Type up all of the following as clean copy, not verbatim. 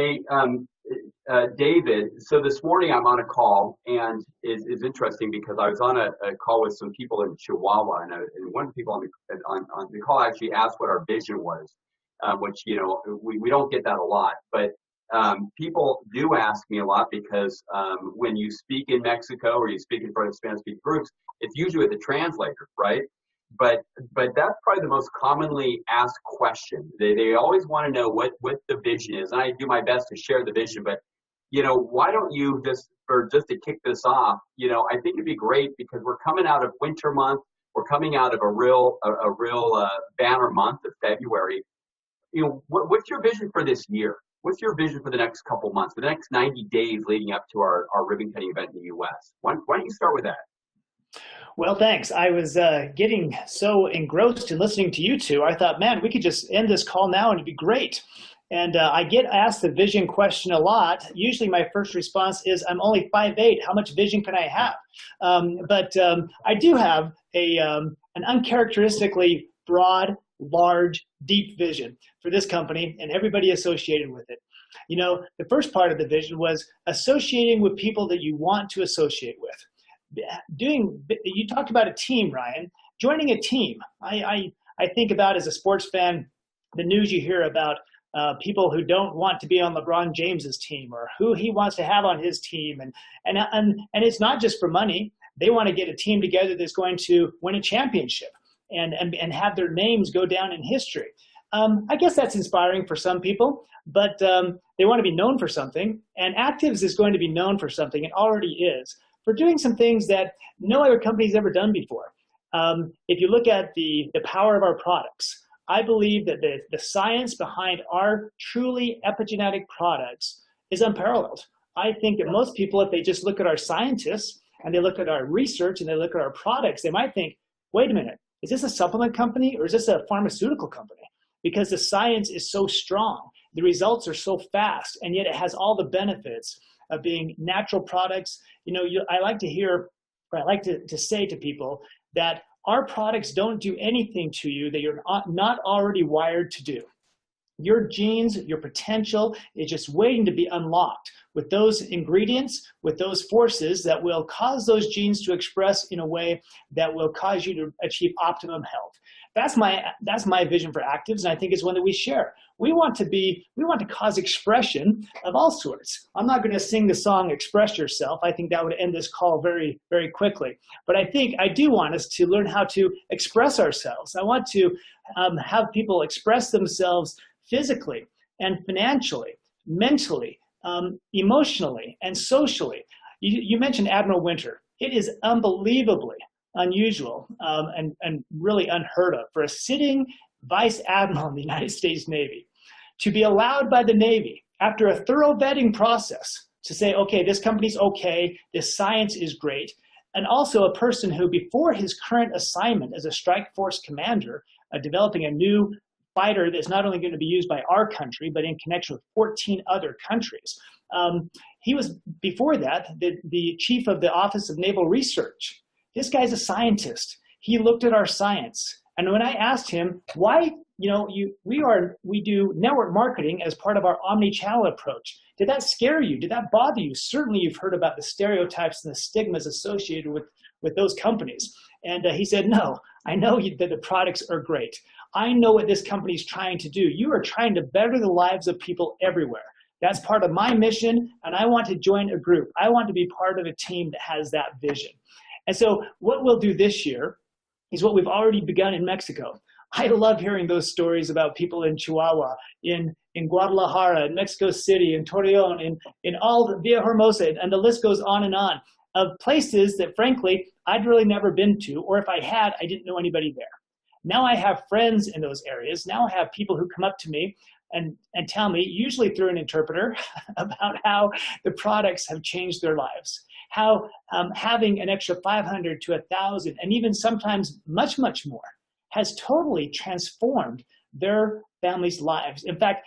Hey, David. So this morning I'm on a call, and it's interesting because I was on a call with some people in Chihuahua, and one of the people on the call actually asked what our vision was, which we don't get that a lot, but people do ask me a lot because when you speak in Mexico or you speak in front of Spanish-speaking groups, it's usually with a translator, right? But that's probably the most commonly asked question. They always want to know what the vision is, and I do my best to share the vision. But why don't you just to kick this off? I think it'd be great because we're coming out of winter month. We're coming out of a real banner month of February. What's your vision for this year? What's your vision for the next couple months, for the next 90 days leading up to our ribbon cutting event in the U.S.? Why don't you start with that? Well, thanks. I was getting so engrossed in listening to you two. I thought, man, we could just end this call now and it'd be great. And I get asked the vision question a lot. Usually my first response is, I'm only 5'8". How much vision can I have? But I do have an uncharacteristically broad, large, deep vision for this company and everybody associated with it. The first part of the vision was associating with people that you want to associate with. You talked about a team, Ryan. Joining a team. I think about, as a sports fan, the news you hear about people who don't want to be on LeBron James's team or who he wants to have on his team, and it's not just for money. They want to get a team together that's going to win a championship and have their names go down in history. I guess that's inspiring for some people, but they want to be known for something, and Actives is going to be known for something. It already is, for doing some things that no other company's ever done before. If you look at the power of our products, I believe that the science behind our truly epigenetic products is unparalleled. I think that most people, if they just look at our scientists and they look at our research and they look at our products, they might think, wait a minute, is this a supplement company or is this a pharmaceutical company? Because the science is so strong, the results are so fast, and yet it has all the benefits of being natural products. I like to hear, or I like to say to people that our products don't do anything to you that you're not already wired to do. Your genes, your potential is just waiting to be unlocked with those ingredients, with those forces that will cause those genes to express in a way that will cause you to achieve optimum health. That's my vision for Actives, and I think it's one that we share. We want to cause expression of all sorts. I'm not going to sing the song "Express Yourself." I think that would end this call very, very quickly. But I think I do want us to learn how to express ourselves. I want to have people express themselves physically and financially, mentally, emotionally, and socially. You mentioned Admiral Winter. It is unbelievably unusual and really unheard of for a sitting vice admiral in the United States Navy to be allowed by the Navy, after a thorough vetting process, to say, okay, this company's okay, this science is great, and also a person who, before his current assignment as a strike force commander, developing a new fighter that's not only going to be used by our country, but in connection with 14 other countries. He was, before that, the chief of the Office of Naval Research. This guy's a scientist. He looked at our science. And when I asked him, why, we do network marketing as part of our omni-channel approach. Did that scare you? Did that bother you? Certainly you've heard about the stereotypes and the stigmas associated with those companies. And he said, no, I know that the products are great. I know what this company is trying to do. You are trying to better the lives of people everywhere. That's part of my mission, and I want to join a group. I want to be part of a team that has that vision. And so what we'll do this year is what we've already begun in Mexico. I love hearing those stories about people in Chihuahua, in Guadalajara, in Mexico City, in Torreon, in all the Villahermosa, and the list goes on, of places that, frankly, I'd really never been to, or if I had, I didn't know anybody there. Now I have friends in those areas. Now I have people who come up to me and tell me, usually through an interpreter, about how the products have changed their lives. How having an extra 500 to 1,000, and even sometimes much, much more, has totally transformed their families' lives. In fact,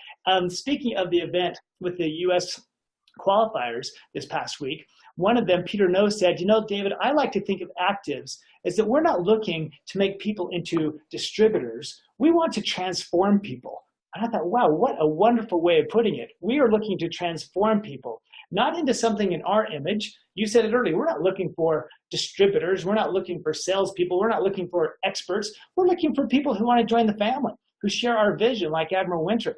speaking of the event with the U.S. qualifiers this past week, one of them, Peter No, said, David, I like to think of Actives as that we're not looking to make people into distributors. We want to transform people. And I thought, wow, what a wonderful way of putting it. We are looking to transform people, not into something in our image. You said it earlier, we're not looking for distributors. We're not looking for salespeople. We're not looking for experts. We're looking for people who want to join the family, who share our vision, like Admiral Winter.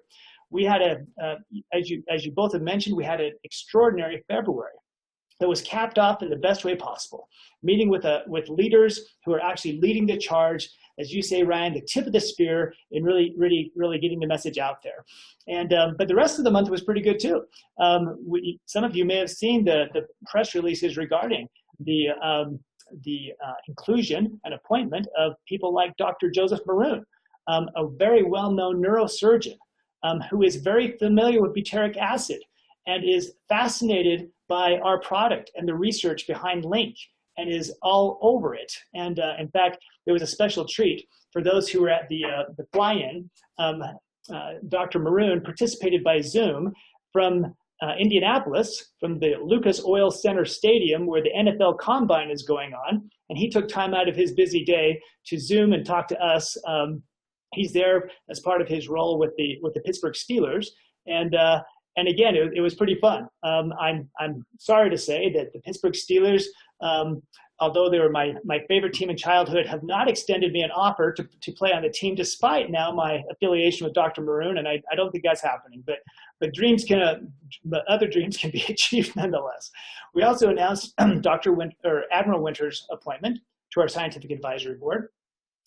We had as you both have mentioned, we had an extraordinary February that was capped off in the best way possible, meeting with leaders who are actually leading the charge, as you say, Ryan, the tip of the spear in really getting the message out there. And but the rest of the month was pretty good too. Some of you may have seen the press releases regarding the inclusion and appointment of people like Dr. Joseph Maroon, a very well-known neurosurgeon who is very familiar with butyric acid and is fascinated by our product and the research behind Link and is all over it. And in fact, there was a special treat for those who were at the fly-in. Dr. Maroon participated by Zoom from Indianapolis, from the Lucas Oil Center Stadium where the NFL Combine is going on. And he took time out of his busy day to Zoom and talk to us. He's there as part of his role with the Pittsburgh Steelers. And again, it was pretty fun. I'm sorry to say that the Pittsburgh Steelers, although they were my favorite team in childhood, have not extended me an offer to play on the team, despite now my affiliation with Dr. Maroon, and I don't think that's happening. But other dreams can be achieved nonetheless. We also announced Admiral Winter's appointment to our scientific advisory board,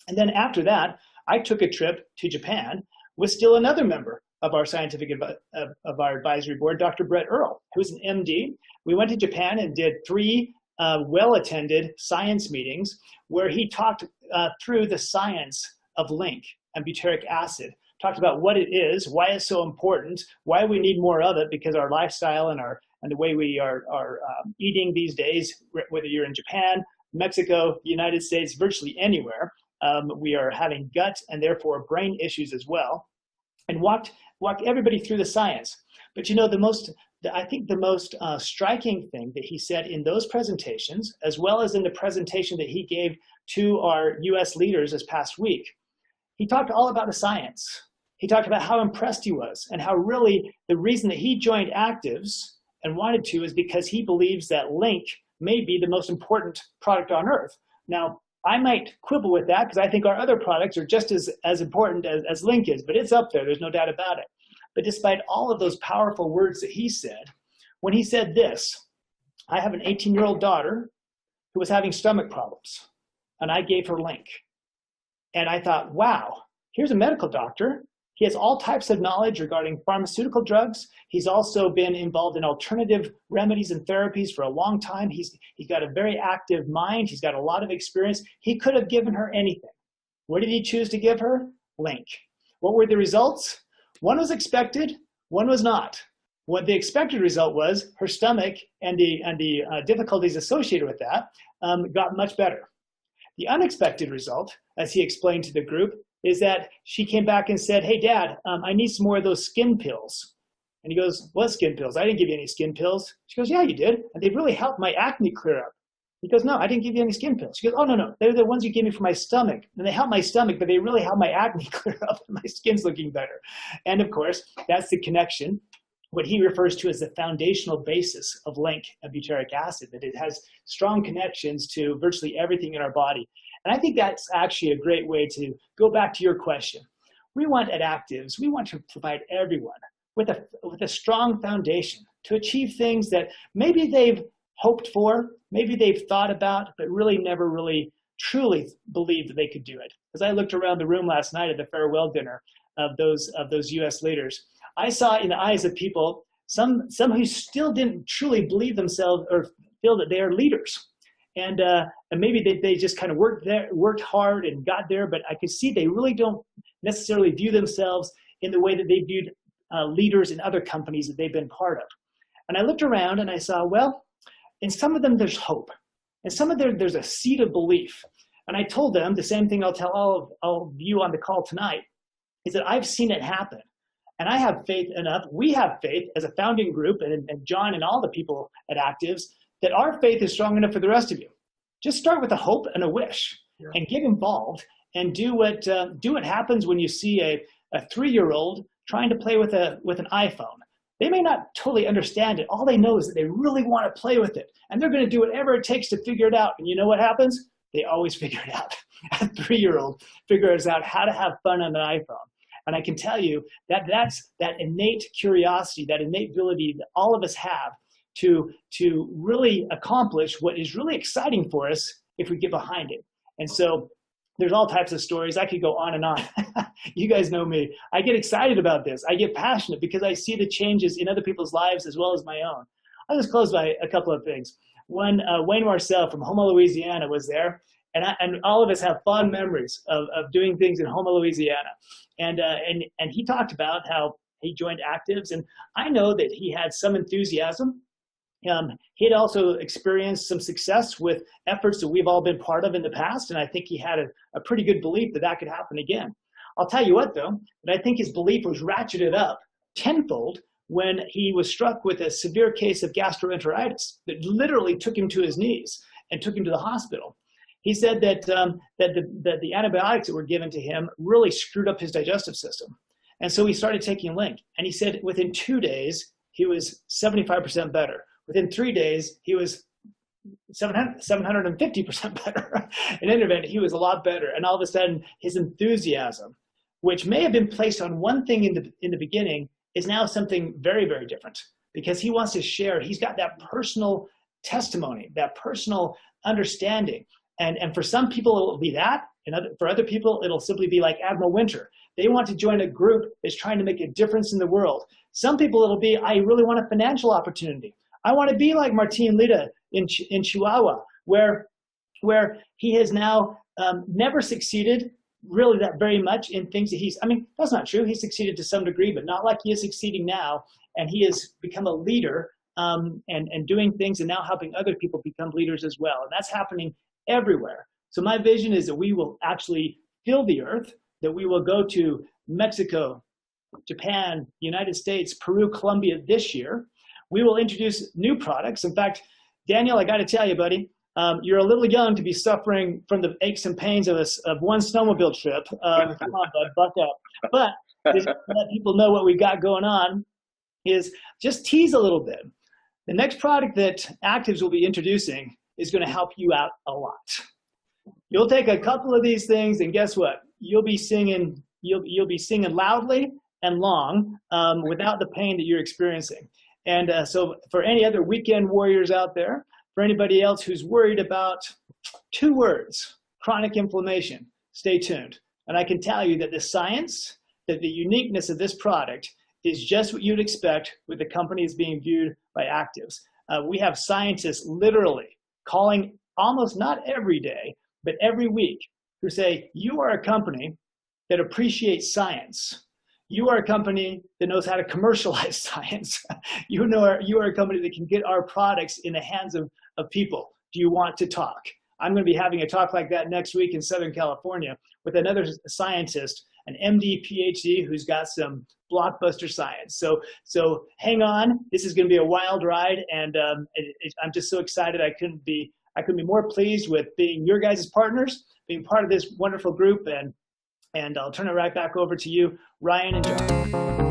and then after that, I took a trip to Japan with still another member of our of our advisory board, Dr. Brett Earle, who's an MD. We went to Japan and did 3 well-attended science meetings where he talked through the science of Link and butyric acid, talked about what it is, why it's so important, why we need more of it, because our lifestyle and the way we are eating these days, whether you're in Japan, Mexico, the United States, virtually anywhere, we are having gut and therefore brain issues as well, and walked everybody through the science. But you know, I think the most striking thing that he said in those presentations, as well as in the presentation that he gave to our US leaders this past week, he talked all about the science. He talked about how impressed he was and how really the reason that he joined Actives and wanted to is because he believes that Link may be the most important product on earth. Now, I might quibble with that because I think our other products are just as important as Link is, but it's up there, there's no doubt about it. But despite all of those powerful words that he said, when he said this, I have an 18-year-old daughter who was having stomach problems, and I gave her Link. And I thought, wow, here's a medical doctor. He has all types of knowledge regarding pharmaceutical drugs. He's also been involved in alternative remedies and therapies for a long time. He's got a very active mind. He's got a lot of experience. He could have given her anything. What did he choose to give her? Link. What were the results? One was expected, one was not. What the expected result was, her stomach and the difficulties associated with that got much better. The unexpected result, as he explained to the group, is that she came back and said, hey, Dad, I need some more of those skin pills. And he goes, what skin pills? I didn't give you any skin pills. She goes, yeah, you did. And they really helped my acne clear up. He goes, no, I didn't give you any skin pills. She goes, oh, no, they're the ones you gave me for my stomach. And they help my stomach, but they really help my acne clear up and my skin's looking better. And of course, that's the connection, what he refers to as the foundational basis of Link and butyric acid, that it has strong connections to virtually everything in our body. And I think that's actually a great way to go back to your question. We want at Actives, we want to provide everyone with a strong foundation to achieve things that maybe they've hoped for, maybe they've thought about, but really never really truly believed that they could do it. As I looked around the room last night at the farewell dinner of those US leaders, I saw in the eyes of people, some who still didn't truly believe themselves or feel that they are leaders. And maybe they just kind of worked hard and got there, but I could see they really don't necessarily view themselves in the way that they viewed leaders in other companies that they've been part of. And I looked around and I saw, well, in some of them there's hope. In some of them there's a seed of belief. And I told them the same thing I'll tell all of you on the call tonight, is that I've seen it happen. And I have faith enough, we have faith as a founding group, and John and all the people at Actives, that our faith is strong enough for the rest of you. Just start with a hope and a wish, and get involved and do what happens when you see a 3-year-old trying to play with an iPhone. They may not totally understand it. All they know is that they really want to play with it. And they're going to do whatever it takes to figure it out. And you know what happens? They always figure it out. A 3-year-old figures out how to have fun on an iPhone. And I can tell you that that's that innate curiosity, that innate ability that all of us have to really accomplish what is really exciting for us if we get behind it. And so there's all types of stories. I could go on and on. You guys know me. I get excited about this. I get passionate because I see the changes in other people's lives as well as my own. I'll just close by a couple of things. One, Wayne Marcel from Houma, Louisiana was there. And all of us have fond memories of doing things in Houma, Louisiana. And he talked about how he joined Actives. And I know that he had some enthusiasm. He had also experienced some success with efforts that we've all been part of in the past. And I think he had a pretty good belief that that could happen again. I'll tell you what, though, that I think his belief was ratcheted up tenfold when he was struck with a severe case of gastroenteritis that literally took him to his knees and took him to the hospital. He said that the antibiotics that were given to him really screwed up his digestive system. And so he started taking Link. And he said within 2 days, he was 75% better. Within 3 days, he was 750% better. In any event, he was a lot better. And all of a sudden, his enthusiasm, which may have been placed on one thing in the beginning, is now something very, very different. Because he wants to share. He's got that personal testimony, that personal understanding. And for some people, it will be that. And for other people, it'll simply be like Admiral Winter. They want to join a group that's trying to make a difference in the world. Some people, it'll be, I really want a financial opportunity. I want to be like Martin Lida in Chihuahua, where he has now never succeeded really that very much in things that that's not true. He succeeded to some degree, but not like he is succeeding now. And he has become a leader and doing things and now helping other people become leaders as well. And that's happening everywhere. So my vision is that we will actually fill the earth, that we will go to Mexico, Japan, United States, Peru, Colombia this year. We will introduce new products. In fact, Daniel, I got to tell you, buddy, you're a little young to be suffering from the aches and pains of one snowmobile trip. Come on, bud, buck up. But just to let people know what we got going on is just tease a little bit. The next product that Actives will be introducing is going to help you out a lot. You'll take a couple of these things, and guess what? You'll be singing loudly and long without the pain that you're experiencing. And so for any other weekend warriors out there, for anybody else who's worried about 2 words, chronic inflammation, stay tuned. And I can tell you that the science, that the uniqueness of this product is just what you'd expect with the companies being viewed by Actives. We have scientists literally calling almost not every day, but every week, who say, you are a company that appreciates science. You are a company that knows how to commercialize science. You are a company that can get our products in the hands of people. Do you want to talk? I'm going to be having a talk like that next week in Southern California with another scientist, an MD, PhD, who's got some blockbuster science. So hang on. This is going to be a wild ride, and I'm just so excited. I couldn't be more pleased with being your guys' partners, being part of this wonderful group, and I'll turn it right back over to you, Ryan and John.